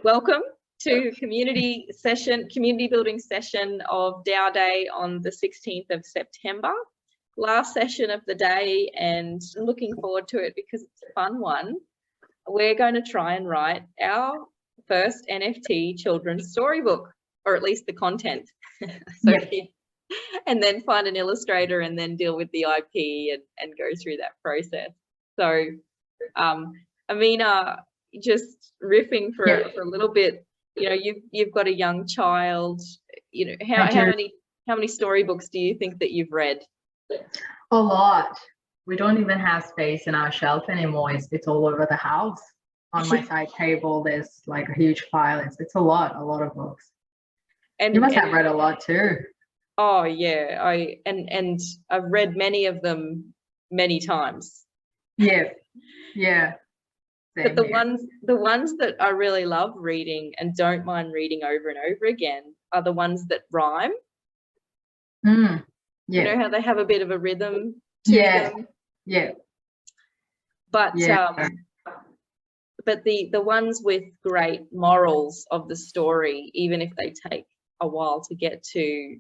Welcome to community building session of DAO Day on the 16th of September. Last session of the day, and looking forward to it because it's a fun one. We're going to try and write our first NFT children's storybook, or at least the content. And then find an illustrator and then deal with the IP and go through that process. So Amina, just riffing for a little bit, you know, you've got a young child, you know, how many storybooks do you think that you've read? A lot. We don't even have space in our shelf anymore. It's all over the house. On my side table, there's like a huge pile. It's a lot of books. And you must have read a lot too. Oh yeah, I've read many of them many times. Yeah. But the ones that I really love reading and don't mind reading over and over again are the ones that rhyme. Yeah. You know how they have a bit of a rhythm to them. Yeah. But the ones with great morals of the story, even if they take a while to get to,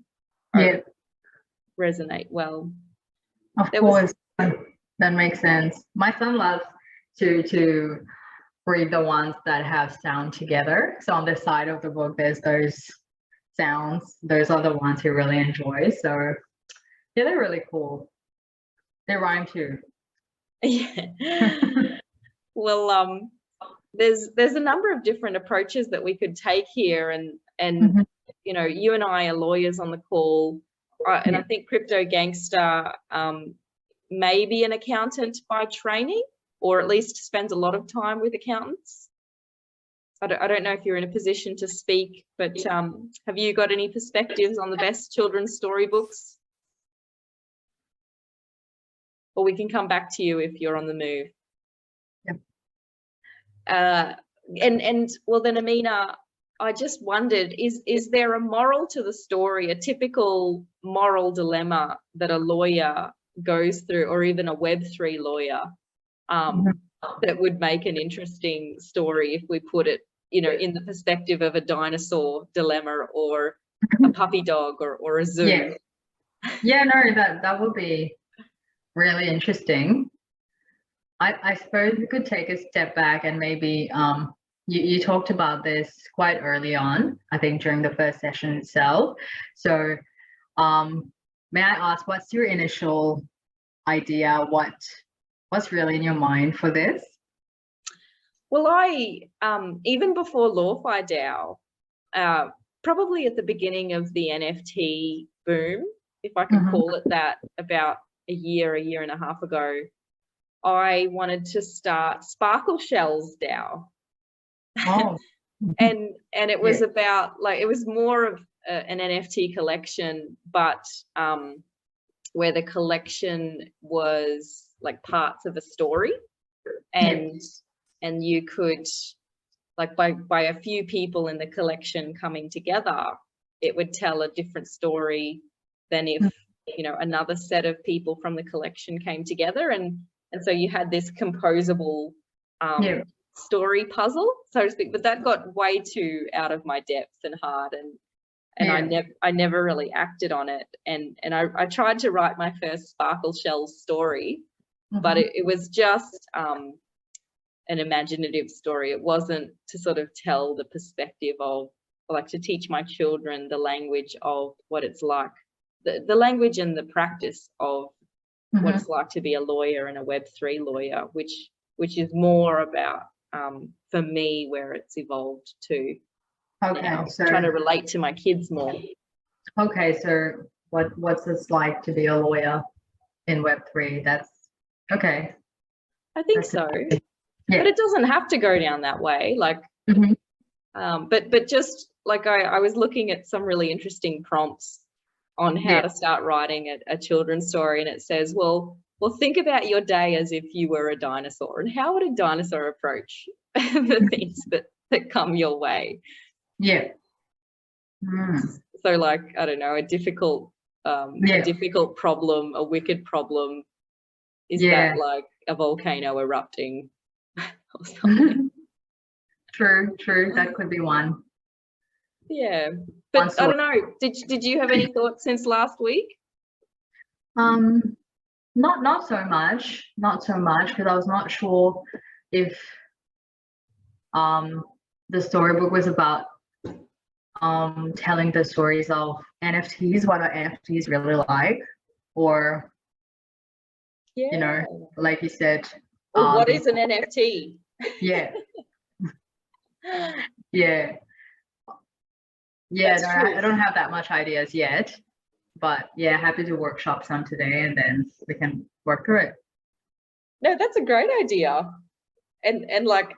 resonate well. Of course, that makes sense. My son loves to read the ones that have sound together. So on the side of the book, there's those sounds. Those are the ones he really enjoys. So yeah, they're really cool. They rhyme too. Yeah. Well, there's a number of different approaches that we could take here, and you know, you and I are lawyers on the call, and I think Crypto Gangster may be an accountant by training, or at least spends a lot of time with accountants. I don't know if you're in a position to speak, but have you got any perspectives on the best children's storybooks? Or we can come back to you if you're on the move. And well then, Amina, I just wondered, is there a moral to the story, a typical moral dilemma that a lawyer goes through, or even a Web3 lawyer, that would make an interesting story if we put it, you know, in the perspective of a dinosaur dilemma or a puppy dog or a zoo? Yeah, no, that would be really interesting. I suppose we could take a step back and maybe you talked about this quite early on, I think during the first session itself. So may I ask, what's your initial idea? What's really in your mind for this? Well, I even before LawFi DAO, probably at the beginning of the NFT boom, if I can call it that, about a year and a half ago, I wanted to start Sparkle Shells DAO. Oh. and it was about, like, it was more of an NFT collection, but where the collection was like parts of a story, and you could, like, by a few people in the collection coming together, it would tell a different story than if, you know, another set of people from the collection came together, and so you had this composable story puzzle, so to speak. But that got way too out of my depth and hard, and I never really acted on it. And I tried to write my first Sparkle Shells story, but it was just an imaginative story. It wasn't to sort of tell the perspective of, like, to teach my children the language of what it's like, the language and the practice of what it's like to be a lawyer and a Web3 lawyer, which is more about, for me, where it's evolved to. Now, so trying to relate to my kids more. Okay, so what's this like to be a lawyer in Web3? That's okay. I think so. But it doesn't have to go down that way. Like, but just like I was looking at some really interesting prompts on how to start writing a children's story, and it says, well, think about your day as if you were a dinosaur, and how would a dinosaur approach the things that come your way? So, like, I don't know, a difficult problem, a wicked problem, is that like a volcano erupting or something? True. That could be one. Yeah, but I don't know. Did you have any thoughts since last week? Not so much because I was not sure if the storybook was about telling the stories of NFTs, what are NFTs really like, or you know, like you said, or what is an NFT? Yeah. Yeah. No, I don't have that much ideas yet, but yeah, happy to workshop some today and then we can work through it. No, that's a great idea. And like,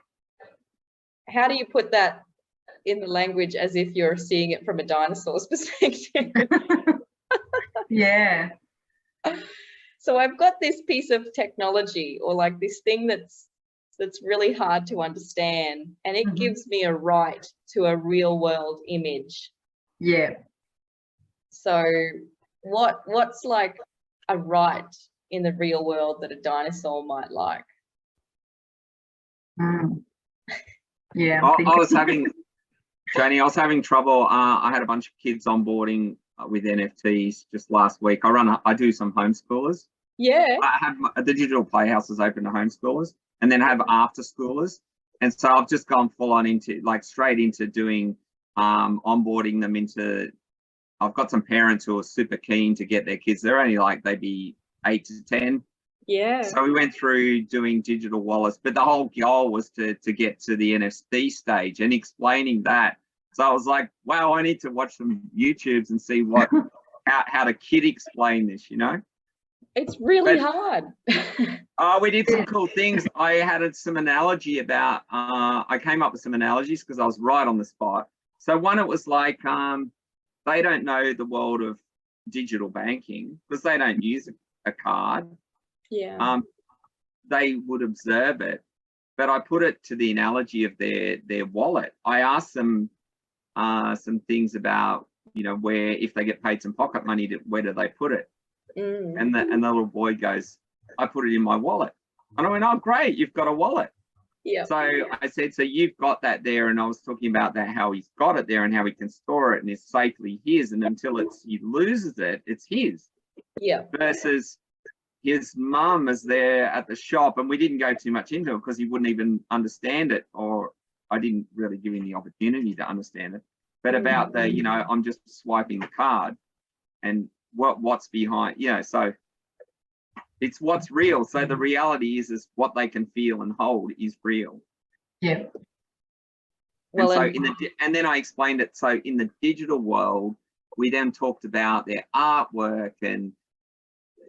how do you put that in the language as if you're seeing it from a dinosaur's perspective? Yeah. So I've got this piece of technology, or like this thing that's really hard to understand, and it gives me a right to a real world image. Yeah. So what's like a right in the real world that a dinosaur might like? Yeah. I was having, Janie, I was having trouble. I had a bunch of kids onboarding with NFTs just last week. I do some homeschoolers. Yeah. I have the digital playhouses open to homeschoolers, and then have after schoolers. And so I've just gone full on into straight into doing onboarding them into. I've got some parents who are super keen to get their kids. They're only they'd be 8 to 10. Yeah. So we went through doing digital wallets, but the whole goal was to get to the NFT stage and explaining that. So I was like, wow, I need to watch some YouTubes and see how the kid explain this, you know? It's really hard. We did some cool things. I had some analogy about, I came up with some analogies because I was right on the spot. So one, it was like, they don't know the world of digital banking because they don't use a card. Yeah. They would observe it, but I put it to the analogy of their wallet. I asked them some things about, you know, where if they get paid some pocket money, where do they put it? And the little boy goes, I put it in my wallet. And I went, oh, great, you've got a wallet. Yeah. So I said, so you've got that there, and I was talking about that, how he's got it there and how he can store it and it's safely his, and until he loses it, it's his. Yeah. Versus his mum is there at the shop, and we didn't go too much into it because he wouldn't even understand it, or I didn't really give him the opportunity to understand it. But about the, you know, I'm just swiping the card and what's behind, you know, so it's what's real. So the reality is what they can feel and hold is real. Yeah. And so and then I explained it. So in the digital world, we then talked about their artwork, and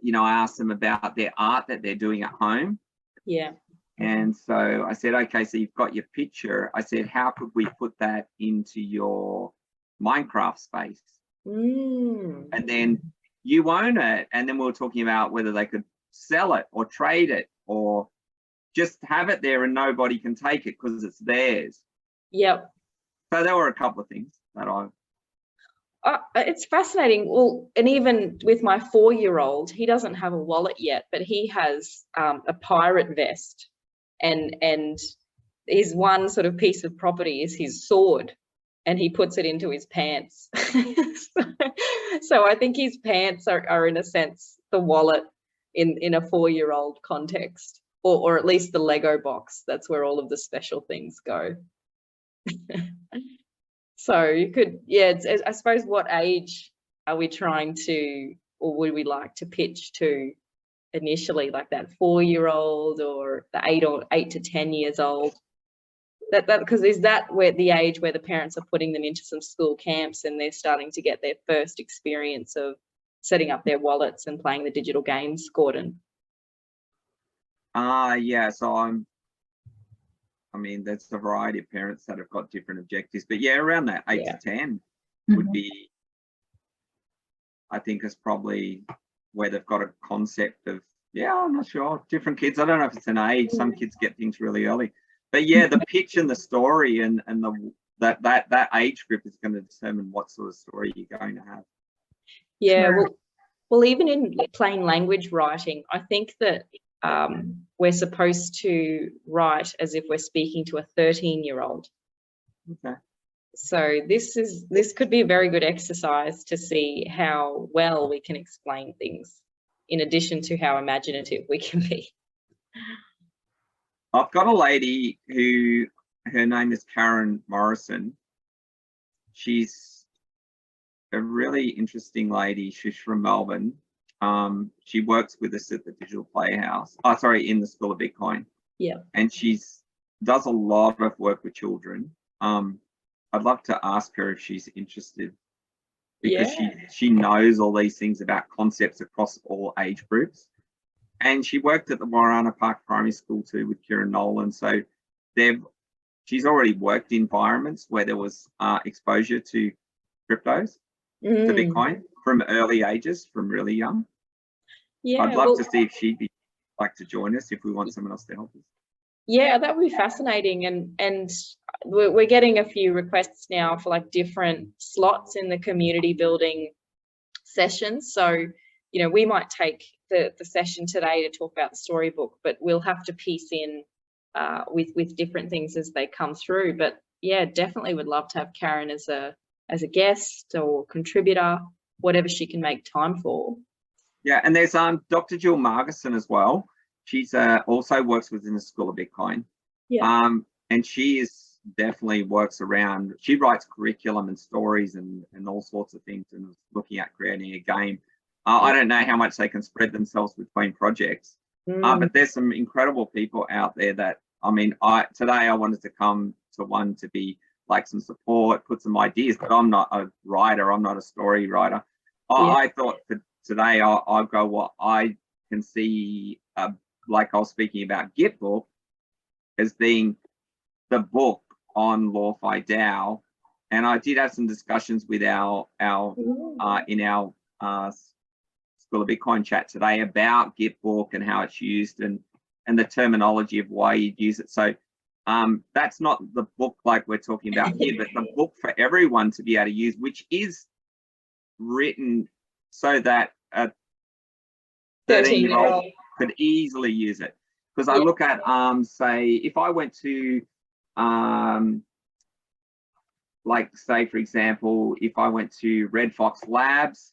you know, I asked them about their art that they're doing at home. Yeah. And so I said, okay, so you've got your picture. I said, how could we put that into your Minecraft space? And then you own it. And then we were talking about whether they could sell it or trade it or just have it there and nobody can take it because it's theirs. Yep. So there were a couple of things that it's fascinating. Well, and even with my 4-year-old, he doesn't have a wallet yet, but he has a pirate vest, and his one sort of piece of property is his sword, and he puts it into his pants. So I think his pants are in a sense the wallet in a 4-year-old context, or at least the Lego box. That's where all of the special things go. So you could, yeah, I suppose what age are we trying to, or would we like to pitch to initially, like that 4-year-old or the 8 to 10 years old? That because is that where the age where the parents are putting them into some school camps and they're starting to get their first experience of setting up their wallets and playing the digital games, Gordon? yeah, so I mean, there's a variety of parents that have got different objectives, but yeah, around that 8 to 10 would be, I think, is probably where they've got a concept of, yeah, I'm not sure, different kids. I don't know if it's an age. Some kids get things really early, but yeah, the pitch and the story and that age group is going to determine what sort of story you're going to have. Yeah, well, even in plain language writing, I think that we're supposed to write as if we're speaking to a 13-year-old. Okay. So this could be a very good exercise to see how well we can explain things, in addition to how imaginative we can be. I've got a lady who, her name is Karen Morrison. She's a really interesting lady. She's from Melbourne. She works with us at the Digital Playhouse. Oh, sorry, in the School of Bitcoin. Yeah. And does a lot of work with children. I'd love to ask her if she's interested, because she knows all these things about concepts across all age groups. And she worked at the Warana Park Primary School too with Kieran Nolan. So she's already worked in environments where there was exposure to cryptos, to Bitcoin from early ages, from really young. Yeah, I'd love to see if she'd like to join us if we want someone else to help us. Yeah, that would be fascinating. And we're getting a few requests now for like different slots in the community building sessions. So, you know, we might take the session today to talk about the storybook, but we'll have to piece in with different things as they come through. But yeah, definitely would love to have Karen as a guest or contributor, whatever she can make time for. Yeah, and there's Dr. Jill Margison as well. She's also works within the School of Bitcoin. Yeah. And she definitely works around, she writes curriculum and stories and all sorts of things, and is looking at creating a game. I don't know how much they can spread themselves between projects, but there's some incredible people out there that, I mean, today I wanted to come to one to be like some support, put some ideas, but I'm not a writer, I'm not a story writer. I thought for today I'll go what I can see, like I was speaking about Gitbook as being the book on LawFi DAO, and I did have some discussions with our in our School of Bitcoin chat today about Gitbook and how it's used and the terminology of why you'd use it. So that's not the book like we're talking about here, but the book for everyone to be able to use, which is written so that a 13-year-old could easily use it. Because I look at, say, if I went to, like, say, for example, if I went to Red Fox Labs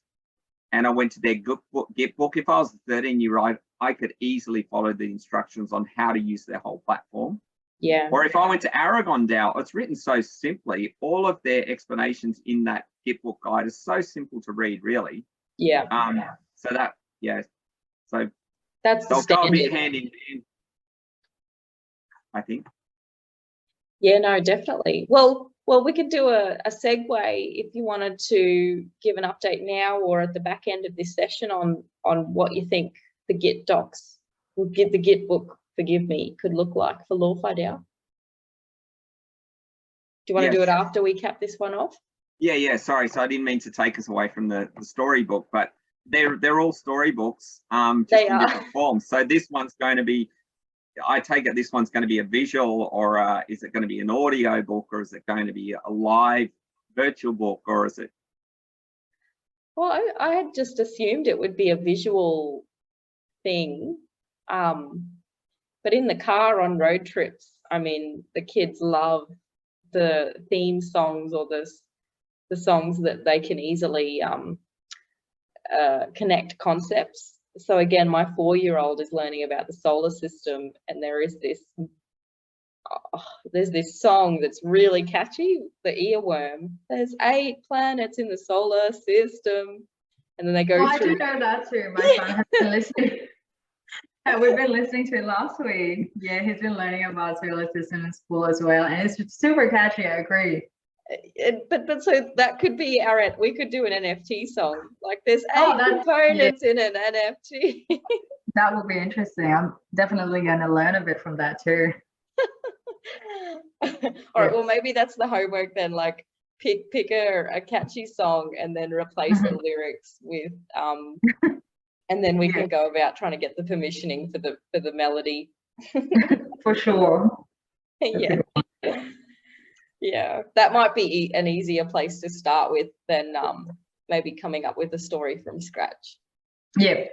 and I went to their Gitbook, if I was a 13-year-old, I could easily follow the instructions on how to use their whole platform. Yeah. Or if I went to Aragon DAO, it's written so simply. All of their explanations in that Gitbook guide is so simple to read, really. Yeah. So that, yeah. So that's the standard. They'll go a bit hand in hand, I think. Yeah, no, definitely. Well, we could do a segue if you wanted to give an update now or at the back end of this session on what you think the Git docs, the Gitbook, forgive me, could look like for LawFi DAO. Do you want to do it after we cap this one off? Yeah, sorry. So I didn't mean to take us away from the storybook, but they're all storybooks, just in different forms. So this one's going to be, I take it this one's going to be a visual, or is it going to be an audio book, or is it going to be a live virtual book, or is it? Well, I had just assumed it would be a visual thing, but in the car on road trips, I mean, the kids love the theme songs or the songs that they can easily connect concepts. So again, my 4-year-old is learning about the solar system, and there is there's this song that's really catchy, the earworm. There's 8 planets in the solar system, and then they go through. I do know that too. My son has been listening. Yeah, we've been listening to it last week. Yeah, he's been learning about solar system in school as well, and it's super catchy. I agree. But so that could be we could do an NFT song. Like there's 8 components in an NFT. That would be interesting. I'm definitely going to learn a bit from that too. All right, well, maybe that's the homework then, like pick a catchy song and then replace the lyrics with and then we can go about trying to get the permissioning for the melody. For sure. Yeah. Yeah, that might be an easier place to start with than maybe coming up with a story from scratch. Yep.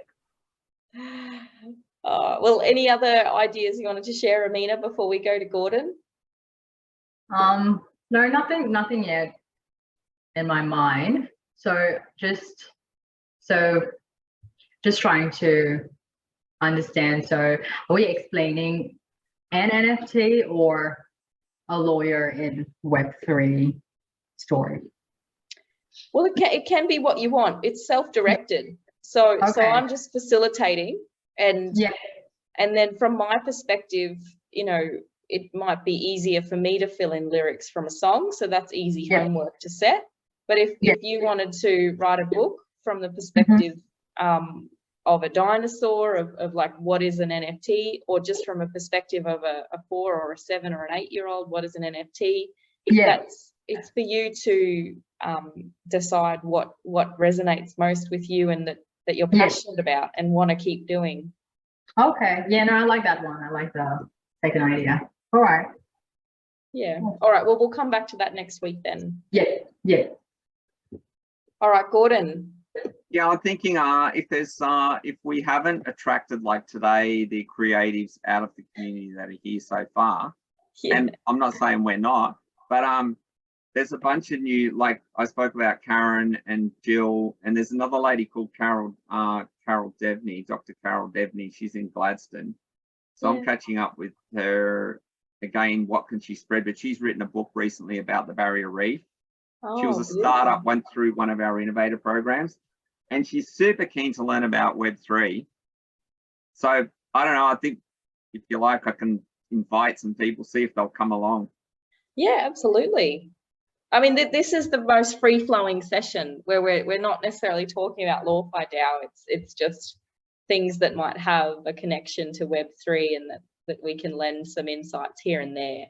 Well, any other ideas you wanted to share, Amina, before we go to Gordon? No, nothing yet in my mind. So just trying to understand. So are we explaining an NFT or a lawyer in Web3 story? Well, it can be what you want. It's self-directed. So I'm just facilitating, and then from my perspective, you know, it might be easier for me to fill in lyrics from a song, so that's easy homework to set. But if you wanted to write a book from the perspective of a dinosaur, of like what is an NFT, or just from a perspective of a 4 or a 7 or an 8-year-old, what is an NFT? It's for you to decide what resonates most with you and that you're passionate about and want to keep doing. Okay. Yeah, no, I like that one. I like the second idea. All right. Yeah. All right. Well, we'll come back to that next week then. Yeah. All right, Gordon. Yeah, I'm thinking if we haven't attracted, like today, the creatives out of the community that are here so far, and I'm not saying we're not, but there's a bunch of new, like I spoke about Karen and Jill, and there's another lady called Carol Devney, Dr. Carol Devney. She's in Gladstone. So I'm catching up with her again. What can she spread? But she's written a book recently about the Barrier Reef. She was a startup, went through one of our innovator programs, and she's super keen to learn about Web3. So I don't know, I think if you like, I can invite some people, see if they'll come along. Yeah, absolutely. I mean, this is the most free-flowing session where we're not necessarily talking about LawFi DAO. It's just things that might have a connection to Web3, and that we can lend some insights here and there.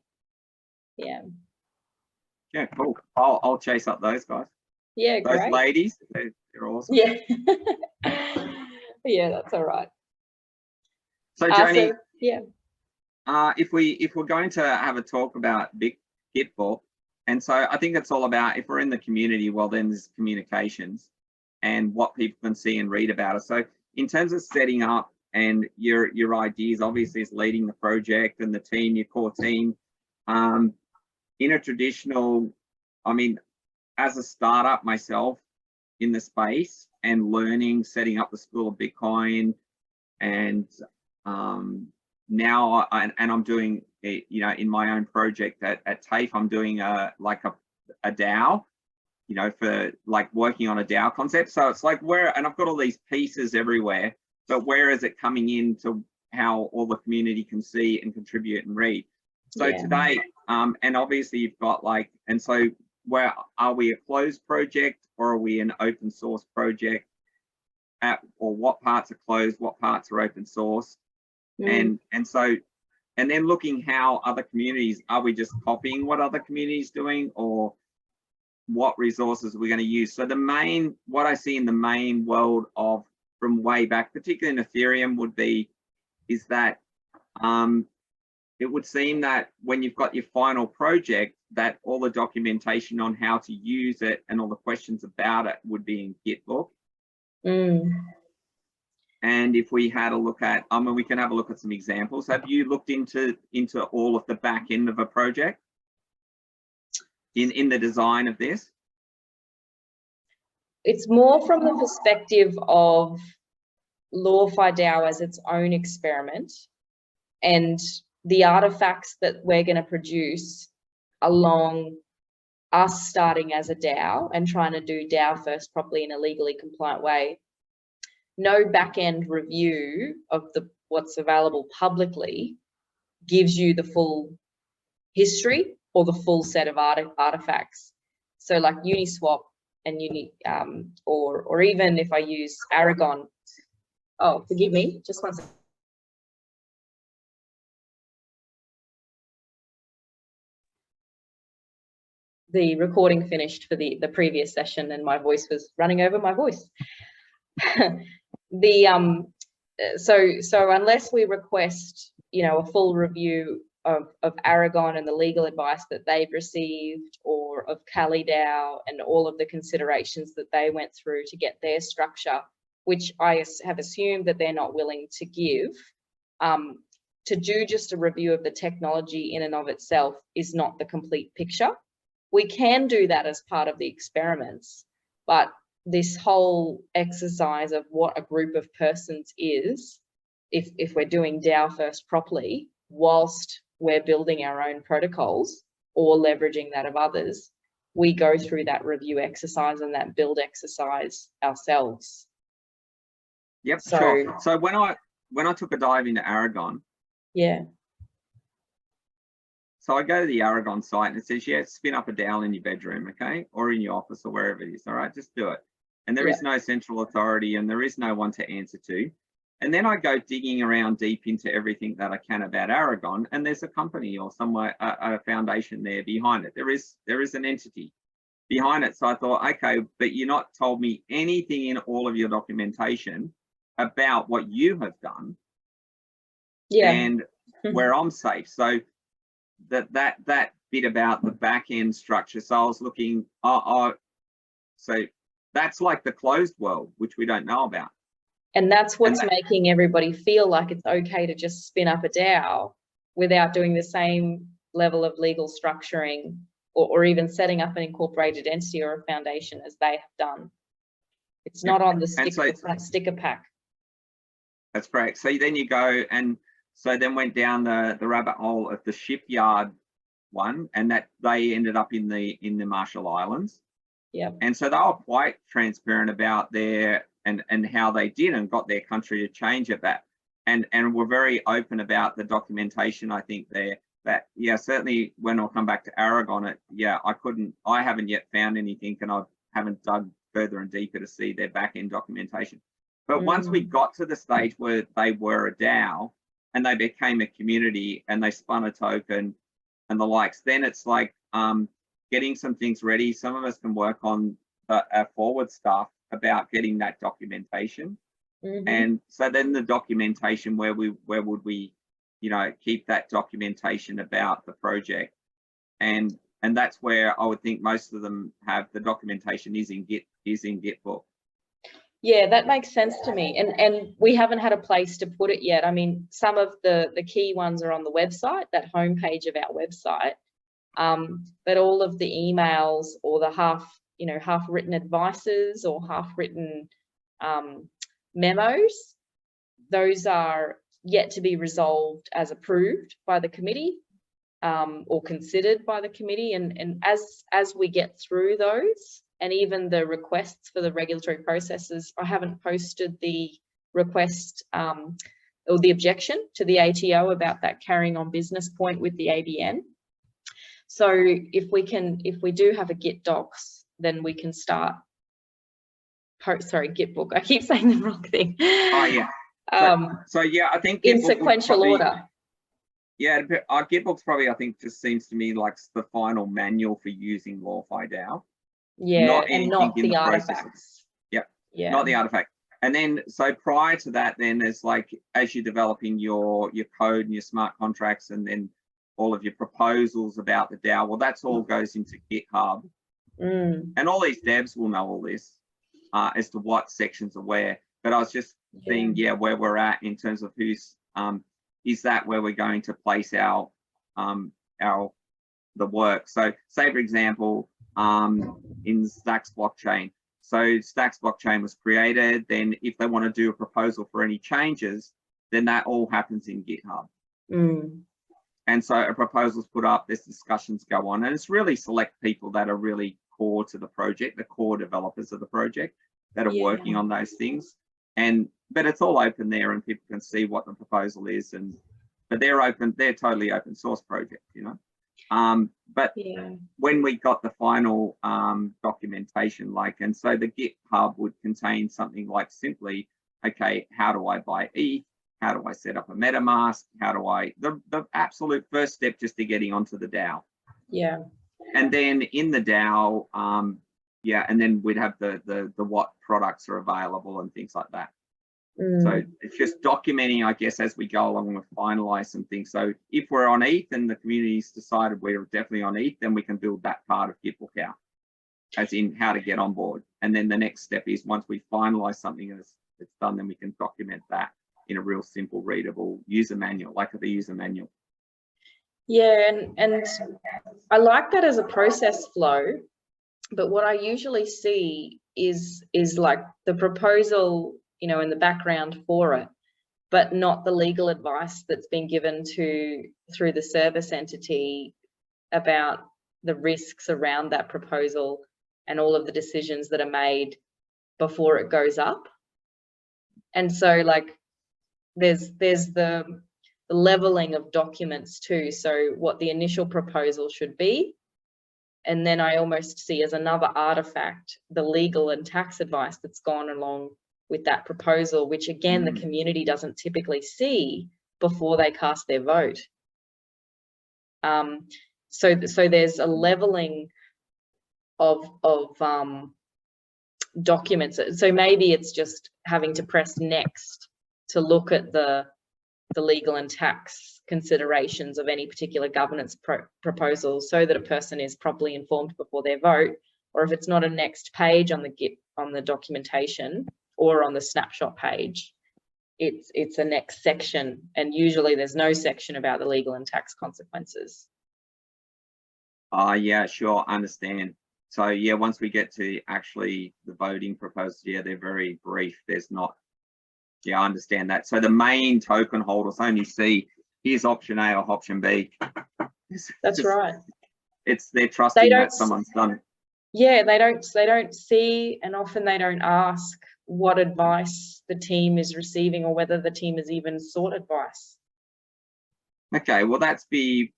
Yeah, cool. I'll chase up those guys. Yeah, those great. ladies, they're awesome. Yeah. Yeah, that's all right. So Joni, if we're going to have a talk about Gitbook, and so I think it's all about, if we're in the community, well, then there's communications and what people can see and read about it. So in terms of setting up and your ideas, obviously is leading the project and the team, your core team. In a traditional, I mean, as a startup myself in the space and learning, setting up the School of Bitcoin, and now I'm doing it, you know, in my own project at TAFE, I'm doing a DAO, you know, for like working on a DAO concept. So it's like and I've got all these pieces everywhere, but where is it coming into how all the community can see and contribute and read? So today, and obviously you've got and so where are we, a closed project or are we an open source project? Or what parts are closed, what parts are open source? And then looking how other communities, are we just copying what other communities doing, or what resources are we going to use? So what I see in the main world of from way back, particularly in Ethereum, is that it would seem that when you've got your final project, that all the documentation on how to use it and all the questions about it would be in Gitbook. And if we had a look at, I mean, we can have a look at some examples. Have you looked into all of the back end of a project in the design of this? It's more from the perspective of LawFi DAO as its own experiment, and the artifacts that we're going to produce along us starting as a DAO and trying to do DAO first properly in a legally compliant way. No back-end review of what's available publicly gives you the full history or the full set of artifacts. So like Uniswap and or even if I use Aragon. Oh, forgive me, just one second. The recording finished for the previous session and my voice was running over my voice. So unless we request, you know, a full review of Aragon and the legal advice that they've received, or of Kali DAO and all of the considerations that they went through to get their structure, which I have assumed that they're not willing to give, to do just a review of the technology in and of itself is not the complete picture. we can do that as part of the experiments, but this whole exercise of what a group of persons is, if we're doing DAO first properly, whilst we're building our own protocols or leveraging that of others, we go through that review exercise and that build exercise ourselves. Yep, sure. So when I took a dive into Aragon, yeah. So I go to the Aragon site and it says, yeah, spin up a DAO in your bedroom, okay, or in your office or wherever it is. All right, just do it. And there is no central authority and there is no one to answer to. And then I go digging around deep into everything that I can about Aragon, and there's a company or somewhere, a foundation there behind it. There is an entity behind it. So I thought, okay, but you're not told me anything in all of your documentation about what you have done, and where I'm safe. So that bit about the back end structure. So I was looking, so that's like the closed world, which we don't know about. And that's what's making everybody feel like it's okay to just spin up a DAO without doing the same level of legal structuring or even setting up an incorporated entity or a foundation as they have done. It's not on the front sticker pack. That's correct. So then you go and so then went down the rabbit hole of the shipyard one, and that they ended up in the Marshall Islands. Yeah. And so they were quite transparent about their and how they did and got their country to change at that. And were very open about the documentation, I think there, that, yeah, certainly when I'll come back to Aragon, I haven't yet found anything, and I haven't dug further and deeper to see their back end documentation. But once we got to the stage where they were a DAO and they became a community and they spun a token and the likes, then it's like getting some things ready. Some of us can work on our forward stuff about getting that documentation. And so then the documentation, where would we, you know, keep that documentation about the project, and that's where I would think most of them have the documentation is in Gitbook. Yeah, that makes sense to me. And we haven't had a place to put it yet. I mean, some of the key ones are on the website, that homepage of our website. But all of the emails or the half-written advices or half-written memos, those are yet to be resolved as approved by the committee or considered by the committee. And as we get through those, and even the requests for the regulatory processes, I haven't posted the request or the objection to the ATO about that carrying on business point with the ABN. So if we do have a Git docs, then we can start. Gitbook. I keep saying the wrong thing. Oh yeah. So yeah, I think in sequential order. Yeah, Gitbook's probably, I think, just seems to me like the final manual for using LawFi DAO. Yeah, and not the artifacts. Yep. Yeah. Not the artifact. And then, so prior to that, then there's like, as you're developing your code and your smart contracts, and then all of your proposals about the DAO, well, that's all goes into GitHub. And all these devs will know all this as to what sections are where. But I was just seeing, where we're at in terms of who's, is that where we're going to place the work? So say, for example, in Stacks blockchain. So Stacks blockchain was created. Then if they want to do a proposal for any changes, then that all happens in GitHub. And so a proposal's put up, there's discussions go on, and it's really select people that are really core to the project, the core developers of the project that are working on those things. But it's all open there, and people can see what the proposal is, but they're totally open source project, you know. But when we got the final documentation, and so the GitHub would contain something like simply, okay, how do I buy ETH? How do I set up a MetaMask? How do the absolute first step just to getting onto the DAO. Yeah. And then in the DAO, and then we'd have the what products are available and things like that. So it's just documenting, I guess, as we go along and we finalize some things. So if we're on ETH and the community's decided we're definitely on ETH, then we can build that part of Gitbook out, as in how to get on board. And then the next step is, once we finalize something and it's done, then we can document that in a real simple, readable user manual, like the user manual. Yeah, and I like that as a process flow, but what I usually see is like the proposal, you know, in the background for it, but not the legal advice that's been given through the service entity about the risks around that proposal and all of the decisions that are made before it goes up. And so like there's the leveling of documents too. So what the initial proposal should be, and then I almost see as another artifact the legal and tax advice that's gone along with that proposal, which again the community doesn't typically see before they cast their vote. So there's a leveling of documents. So maybe it's just having to press next to look at the legal and tax considerations of any particular governance proposal, so that a person is properly informed before their vote. Or if it's not a next page on the documentation or on the snapshot page, it's a next section, and usually there's no section about the legal and tax consequences. Yeah, sure, understand. So yeah, once we get to actually the voting proposals, yeah, they're very brief. There's not, yeah, I understand that. So the main token holders only see, here's option A or option B. That's right. They're trusting that someone's done. Yeah, they don't see, and often they don't ask what advice the team is receiving or whether the team has even sought advice. Okay, well that's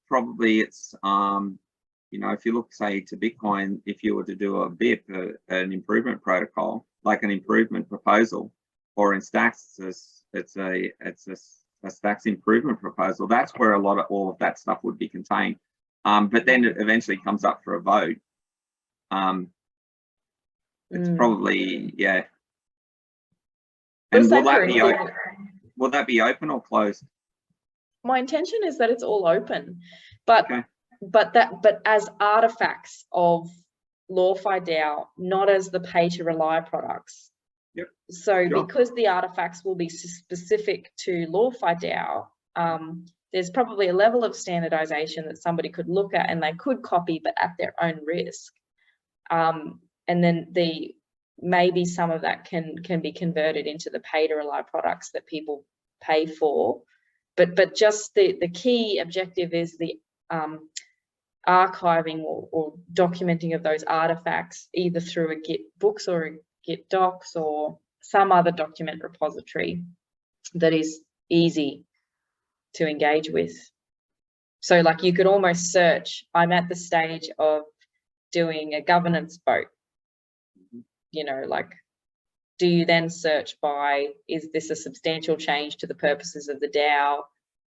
probably it's you know, if you look say to Bitcoin, if you were to do a BIP, an improvement protocol, like an improvement proposal, or in Stacks it's a Stacks improvement proposal, that's where all of that stuff would be contained. But then it eventually comes up for a vote. It's probably, yeah. And will that be open or closed? My intention is that it's all open, but okay. but as artifacts of LawFi DAO, not as the pay to rely products. Yep. So sure. Because the artifacts will be specific to LawFi DAO, there's probably a level of standardization that somebody could look at and they could copy, but at their own risk. And then maybe some of that can be converted into the pay to rely products that people pay for. But just the key objective is the archiving or documenting of those artifacts, either through a Git books or a Git docs or some other document repository that is easy to engage with. So like you could almost search, I'm at the stage of doing a governance vote, you know, like, do you then search by, is this a substantial change to the purposes of the DAO?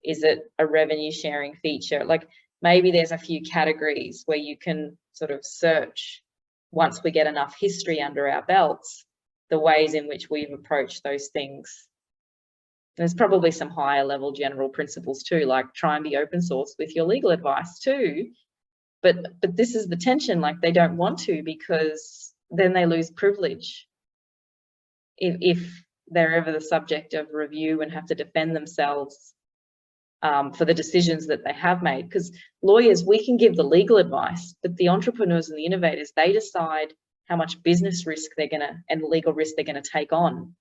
Is it a revenue sharing feature? Like maybe there's a few categories where you can sort of search, once we get enough history under our belts, the ways in which we've approached those things. There's probably some higher level general principles too, like try and be open source with your legal advice too. But this is the tension, like they don't want to, because then they lose privilege if they're ever the subject of review and have to defend themselves for the decisions that they have made. Because lawyers, we can give the legal advice, but the entrepreneurs and the innovators, they decide how much business risk they're gonna and legal risk they're gonna take on.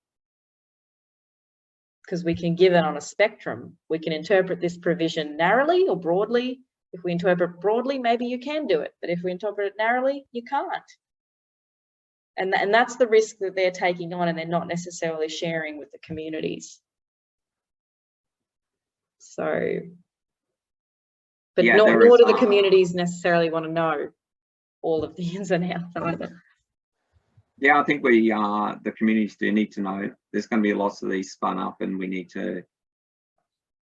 Because we can give it on a spectrum. We can interpret this provision narrowly or broadly. If we interpret broadly, maybe you can do it, but if we interpret it narrowly, you can't. And that's the risk that they're taking on, and they're not necessarily sharing with the communities. So, but yeah, nor do the communities necessarily want to know all of the ins and outs either. Yeah, I think the communities do need to know. There's going to be lots of these spun up, and we need to,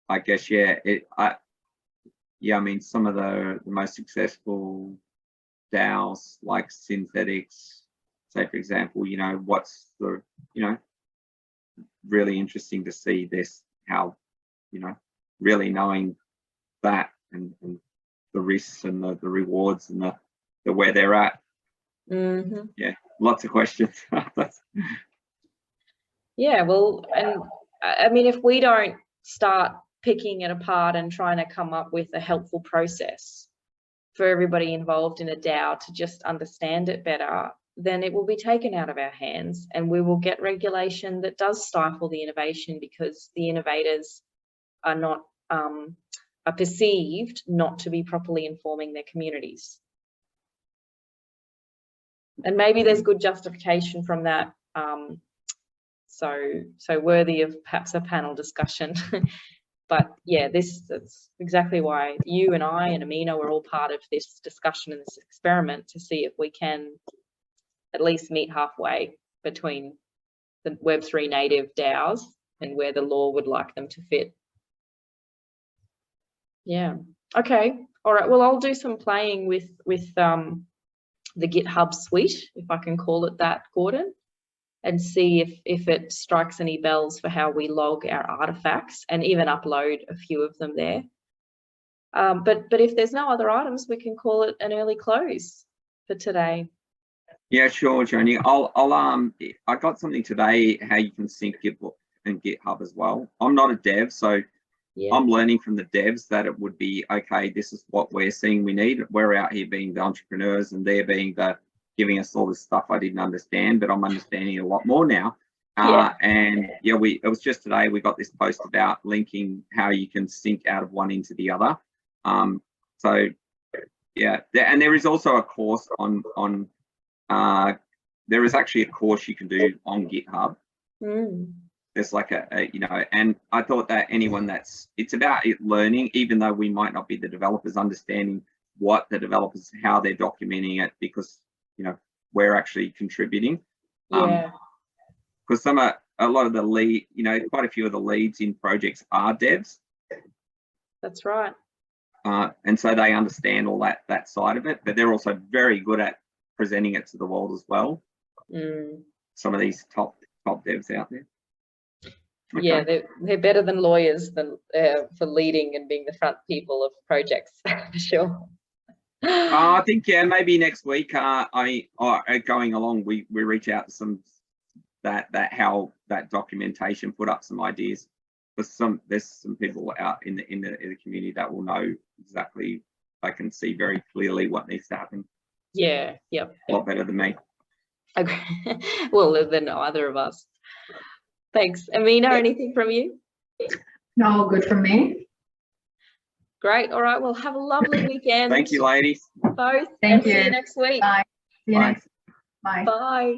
I guess, yeah, I mean, some of the most successful DAOs like Synthetics, say for example, you know, what's the, you know, really interesting to see this, how, you know, really knowing that and the risks and the rewards and the where they're at. Mm-hmm. Yeah, lots of questions. Yeah, well, and I mean, if we don't start picking it apart and trying to come up with a helpful process for everybody involved in a DAO to just understand it better, then it will be taken out of our hands and we will get regulation that does stifle the innovation because the innovators are not are perceived not to be properly informing their communities. And maybe there's good justification from that, so worthy of perhaps a panel discussion. But yeah, that's exactly why you and I and Amina were all part of this discussion and this experiment to see if we can at least meet halfway between the Web3 native DAOs and where the law would like them to fit. Yeah. Okay. All right. Well, I'll do some playing with the GitHub suite, if I can call it that, Gordon, and see if it strikes any bells for how we log our artifacts and even upload a few of them there. But if there's no other items, we can call it an early close for today. Yeah, sure, Joni. I got something today how you can sync Gitbook and GitHub as well. I'm not a dev, so yeah. I'm learning from the devs that it would be okay. This is what we're seeing we need. We're out here being the entrepreneurs, and they're being the giving us all this stuff I didn't understand, but I'm understanding a lot more now. And yeah, it was just today we got this post about linking how you can sync out of one into the other. So yeah, and there is also a course on there is actually a course you can do on GitHub. There's like a you know, and I thought that anyone it's about learning, even though we might not be the developers, understanding what the developers, how they're documenting it, because you know we're actually contributing. Yeah. Because a lot of the lead, you know, quite a few of the leads in projects are devs. That's right. And so they understand all that side of it, but they're also very good at presenting it to the world as well. Some of these top devs out there. Okay. Yeah, they're better than lawyers for leading and being the front people of projects, for sure. I think yeah, maybe next week. Going along, we reach out to some how that documentation, put up some ideas. There's some people out in the community that will know exactly. They can see very clearly what needs to happen. Yeah. Yep. A lot better than me. Okay. Well, than either of us. Thanks. Amina, anything from you? No, good from me. Great. All right. Well, have a lovely weekend. Thank you, ladies. Both. Thank you. See you next week. Bye. See you Bye. next. Bye. Bye.